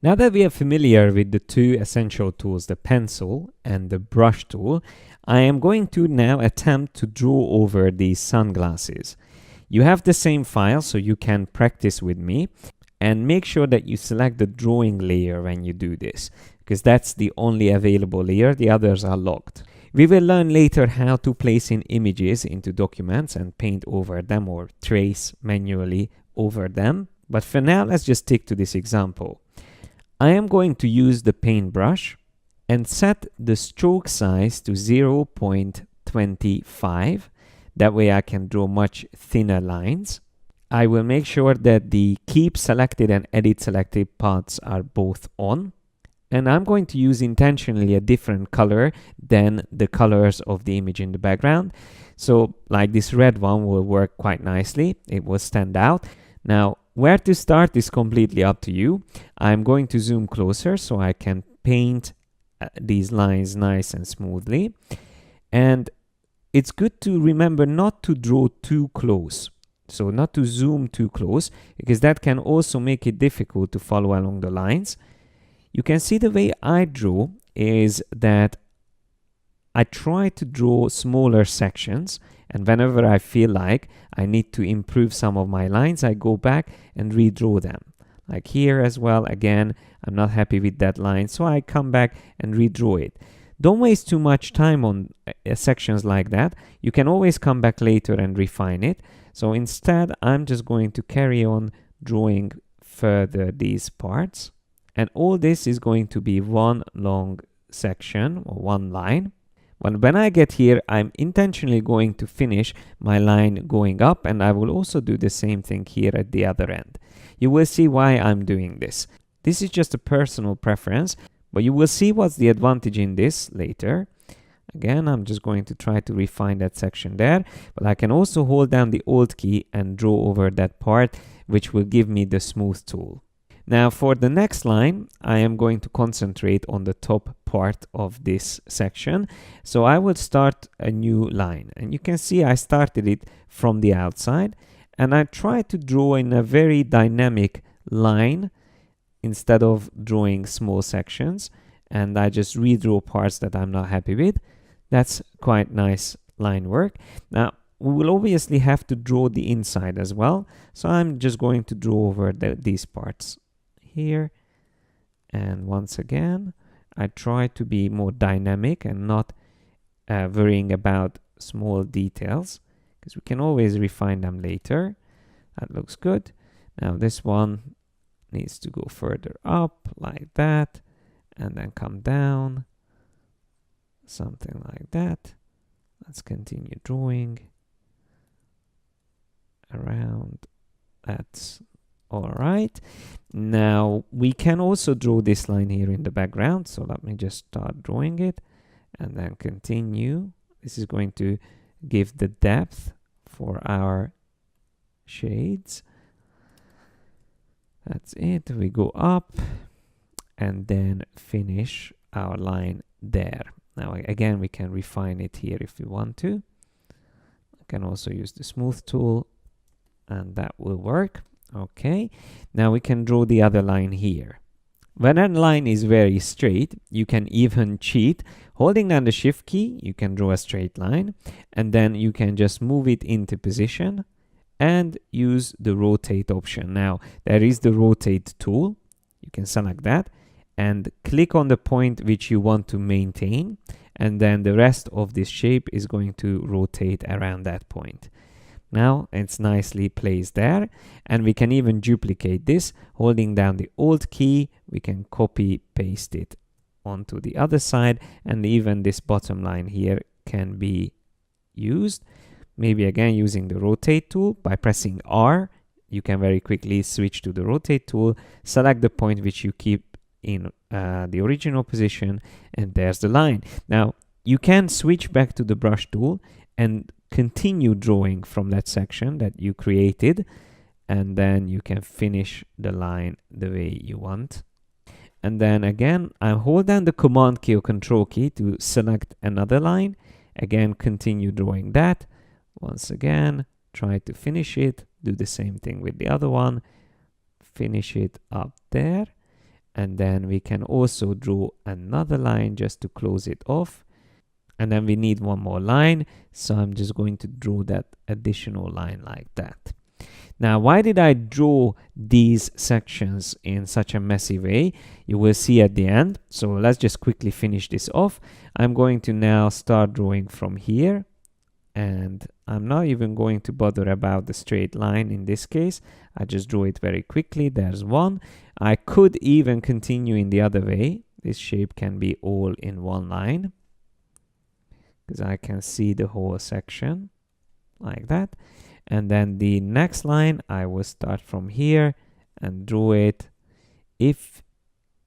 Now that we are familiar with the two essential tools, the pencil and the brush tool, I am going to now attempt to draw over these sunglasses. You have the same file, so you can practice with me, and make sure that you select the drawing layer when you do this, because that's the only available layer, the others are locked. We will learn later how to place in images into documents and paint over them or trace manually over them, but for now let's just stick to this example. I am going to use the paintbrush and set the stroke size to 0.25. That way I can draw much thinner lines. I will make sure that the keep selected and edit selected paths are both on. And I'm going to use intentionally a different color than the colors of the image in the background. So like this red one will work quite nicely. It will stand out. Now, where to start is completely up to you. I'm going to zoom closer so I can paint these lines nice and smoothly. And it's good to remember not to draw too close. So not to zoom too close, because that can also make it difficult to follow along the lines. You can see the way I draw is that I try to draw smaller sections, and whenever I feel like I need to improve some of my lines, I go back and redraw them. Like here as well, again, I'm not happy with that line, so I come back and redraw it. Don't waste too much time on sections like that. You can always come back later and refine it. So instead, I'm just going to carry on drawing further these parts. And all this is going to be one long section or one line. When I get here, I'm intentionally going to finish my line going up, and I will also do the same thing here at the other end. You will see why I'm doing this. This is just a personal preference, but you will see what's the advantage in this later. Again, I'm just going to try to refine that section there, but I can also hold down the Alt key and draw over that part, which will give me the smooth tool. Now for the next line, I am going to concentrate on the top part of this section. So I will start a new line, and you can see I started it from the outside, and I try to draw in a very dynamic line instead of drawing small sections, and I just redraw parts that I'm not happy with. That's quite nice line work. Now we will obviously have to draw the inside as well, so I'm just going to draw over these parts here. And once again, I try to be more dynamic and not worrying about small details, because we can always refine them later. That looks good. Now this one needs to go further up like that, and then come down, something like that. Let's continue drawing around. That's all right. Now we can also draw this line here in the background, so let me just start drawing it and then continue. This is going to give the depth for our shades. That's it. We go up and then finish our line there. Now again, we can refine it here if we want to. I can also use the smooth tool, and that will work. Okay, now we can draw the other line here. When a line is very straight, you can even cheat. Holding down the Shift key, you can draw a straight line, and then you can just move it into position and use the rotate option. Now there is the rotate tool. You can select that and click on the point which you want to maintain, and then the rest of this shape is going to rotate around that point. Now it's nicely placed there, and we can even duplicate this. Holding down the Alt key, we can copy paste it onto the other side, and even this bottom line here can be used. Maybe again using the rotate tool. By pressing R, you can very quickly switch to the rotate tool, select the point which you keep in the original position, and there's the line. Now you can switch back to the brush tool and continue drawing from that section that you created, and then you can finish the line the way you want. And then again, I hold down the Command key or Control key to select another line. Again, continue drawing that. Once again, try to finish it. Do the same thing with the other one. Finish it up there. And then we can also draw another line just to close it off. And then we need one more line. So I'm just going to draw that additional line like that. Now, why did I draw these sections in such a messy way? You will see at the end. So let's just quickly finish this off. I'm going to now start drawing from here. And I'm not even going to bother about the straight line in this case. I just draw it very quickly. There's one. I could even continue in the other way. This shape can be all in one line, because I can see the whole section like that. And then the next line, I will start from here and draw it. If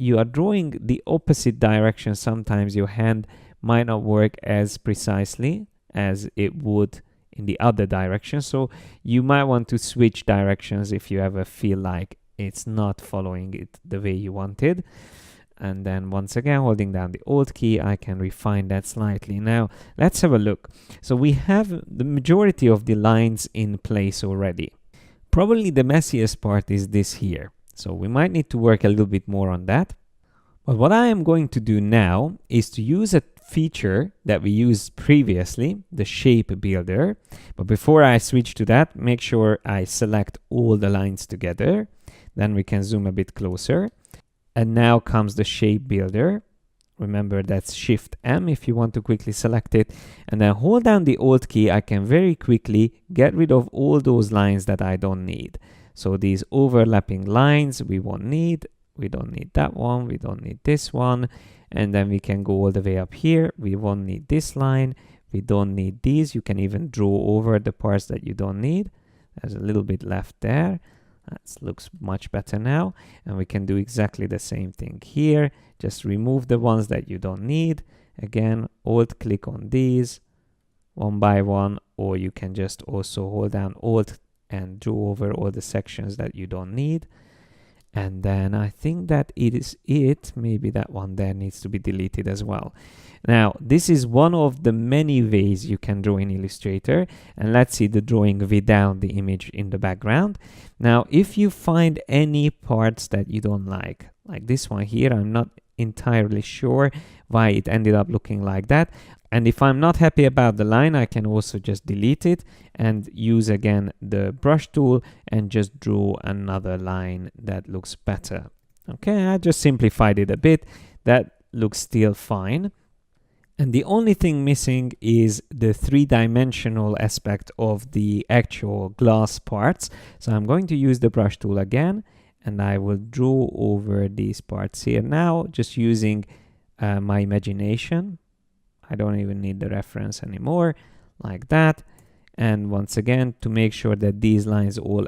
you are drawing the opposite direction, sometimes your hand might not work as precisely as it would in the other direction. So you might want to switch directions if you ever feel like it's not following it the way you wanted. And then once again, holding down the Alt key, I can refine that slightly. Now, let's have a look. So we have the majority of the lines in place already. Probably the messiest part is this here. So we might need to work a little bit more on that. But what I am going to do now is to use a feature that we used previously, the shape builder. But before I switch to that, make sure I select all the lines together. Then we can zoom a bit closer. And now comes the shape builder. Remember, that's Shift M if you want to quickly select it. And then hold down the Alt key. I can very quickly get rid of all those lines that I don't need. So these overlapping lines we won't need. We don't need that one. We don't need this one. And then we can go all the way up here. We won't need this line. We don't need these. You can even draw over the parts that you don't need. There's a little bit left there. That looks much better now. And we can do exactly the same thing here. Just remove the ones that you don't need. Again, Alt click on these one by one, or you can just also hold down Alt and draw over all the sections that you don't need. And then I think that it is it. Maybe that one there needs to be deleted as well. Now, this is one of the many ways you can draw in Illustrator. And let's see the drawing without the image in the background. Now, if you find any parts that you don't like this one here, I'm not entirely sure why it ended up looking like that. And if I'm not happy about the line, I can also just delete it and use again the brush tool and just draw another line that looks better. Okay, I just simplified it a bit. That looks still fine. And the only thing missing is the three-dimensional aspect of the actual glass parts. So I'm going to use the brush tool again, and I will draw over these parts here now, just using my imagination. I don't even need the reference anymore, like that. And once again, to make sure that these lines all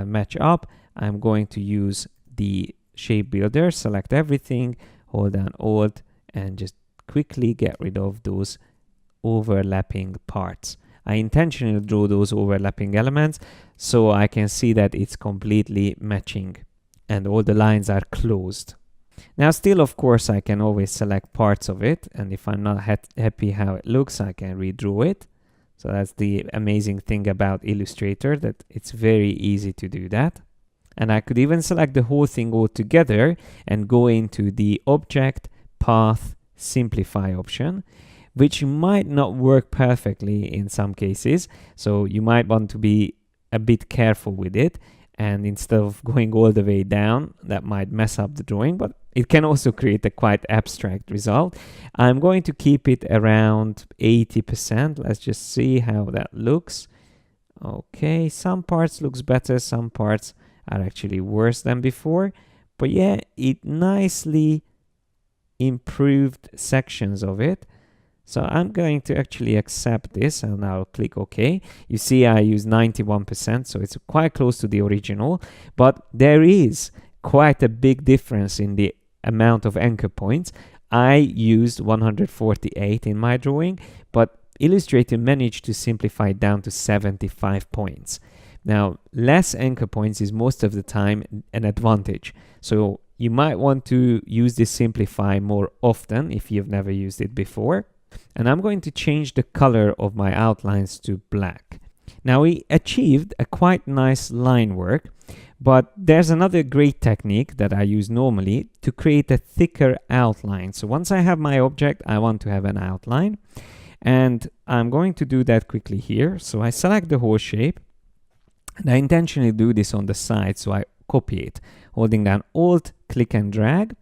match up, I'm going to use the shape builder, select everything, hold down Alt, and just quickly get rid of those overlapping parts. I intentionally draw those overlapping elements so I can see that it's completely matching and all the lines are closed. Now still, of course, I can always select parts of it, and if I'm not happy how it looks, I can redraw it. So that's the amazing thing about Illustrator, that it's very easy to do that. And I could even select the whole thing all together and go into the Object, Path, Simplify option, which might not work perfectly in some cases. So you might want to be a bit careful with it. And instead of going all the way down, that might mess up the drawing, but it can also create a quite abstract result. I'm going to keep it around 80%. Let's just see how that looks. Okay, some parts looks better, some parts are actually worse than before. But yeah, it nicely improved sections of it. So I'm going to actually accept this and I'll click OK. You see I use 91%, so it's quite close to the original, but there is quite a big difference in the amount of anchor points. I used 148 in my drawing, but Illustrator managed to simplify it down to 75 points. Now, less anchor points is most of the time an advantage. So you might want to use this simplify more often if you've never used it before. And I'm going to change the color of my outlines to black. Now we achieved a quite nice line work, But there's another great technique that I use normally to create a thicker outline. So once I have my object, I want to have an outline. And I'm going to do that quickly here. So I select the whole shape. And I intentionally do this on the side, so I copy it, holding down Alt, click and drag.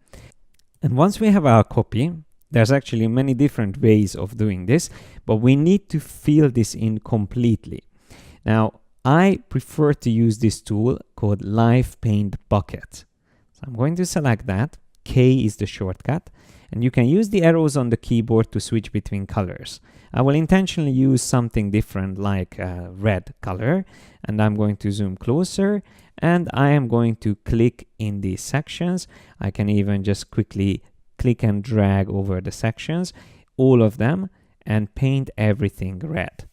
And once we have our copy, there's actually many different ways of doing this, but we need to fill this in completely. Now, I prefer to use this tool called Live Paint Bucket. So I'm going to select that. K is the shortcut. And you can use the arrows on the keyboard to switch between colors. I will intentionally use something different like red color. And I'm going to zoom closer. And I am going to click in these sections. I can even just quickly click and drag over the sections, all of them, and paint everything red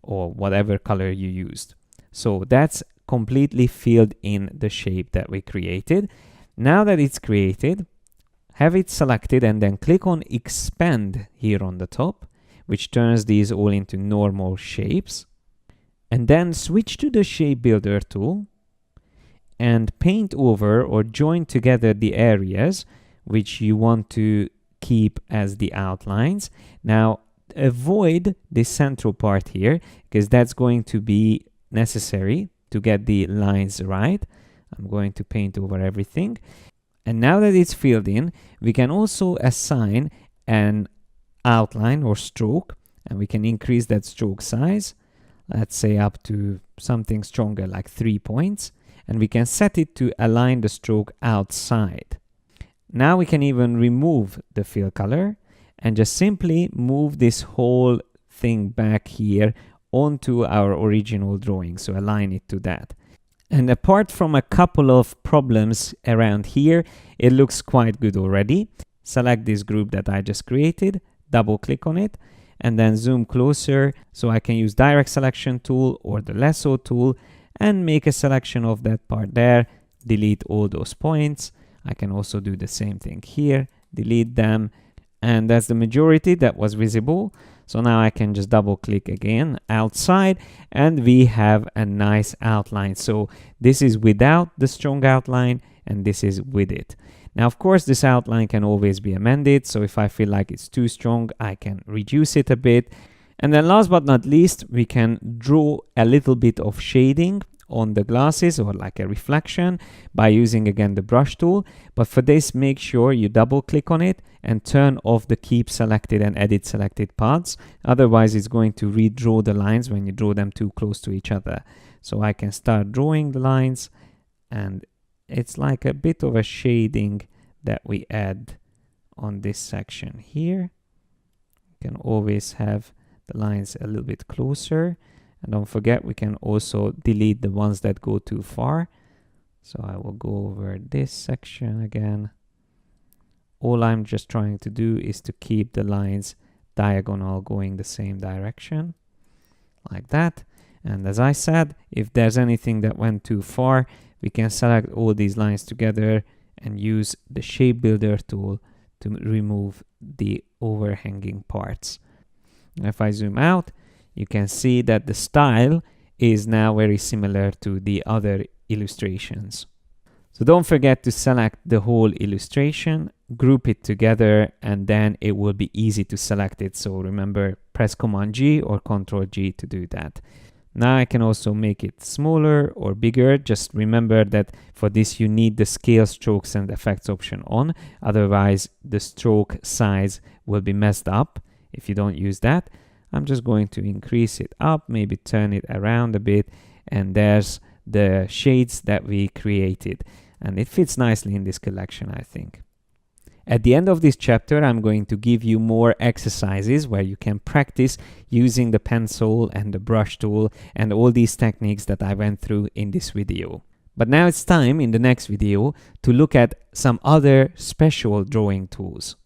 or whatever color you used. So that's completely filled in the shape that we created. Now that it's created, have it selected and then click on Expand here on the top, which turns these all into normal shapes. And then switch to the Shape Builder tool and paint over or join together the areas which you want to keep as the outlines. Now, avoid this central part here because that's going to be necessary to get the lines right. I'm going to paint over everything. And now that it's filled in, we can also assign an outline or stroke, and we can increase that stroke size, let's say up to something stronger like 3 points, and we can set it to align the stroke outside. Now we can even remove the fill color and just simply move this whole thing back here onto our original drawing, so align it to that. And apart from a couple of problems around here, it looks quite good already. Select this group that I just created, double click on it, and then zoom closer so I can use direct selection tool or the lasso tool and make a selection of that part there, delete all those points. I can also do the same thing here, delete them, and that's the majority that was visible. So now I can just double click again outside and we have a nice outline. So this is without the strong outline and this is with it. Now, of course, this outline can always be amended. So if I feel like it's too strong, I can reduce it a bit. And then last but not least, we can draw a little bit of shading on the glasses or like a reflection by using again the brush tool. But for this, make sure you double click on it and turn off the keep selected and edit selected paths. Otherwise, it's going to redraw the lines when you draw them too close to each other. So I can start drawing the lines, and it's like a bit of a shading that we add on this section here. You can always have the lines a little bit closer. And don't forget, we can also delete the ones that go too far. So I will go over this section again. All I'm just trying to do is to keep the lines diagonal going the same direction, like that. And as I said, if there's anything that went too far, we can select all these lines together and use the Shape Builder tool to remove the overhanging parts. And if I zoom out, you can see that the style is now very similar to the other illustrations. So don't forget to select the whole illustration, group it together, and then it will be easy to select it. So remember, press Command G or Control G to do that. Now I can also make it smaller or bigger. Just remember that for this you need the scale, strokes and effects option on. Otherwise the stroke size will be messed up if you don't use that. I'm just going to increase it up, maybe turn it around a bit, and there's the shades that we created. And it fits nicely in this collection, I think. At the end of this chapter, I'm going to give you more exercises where you can practice using the pencil and the brush tool and all these techniques that I went through in this video. But now it's time in the next video to look at some other special drawing tools.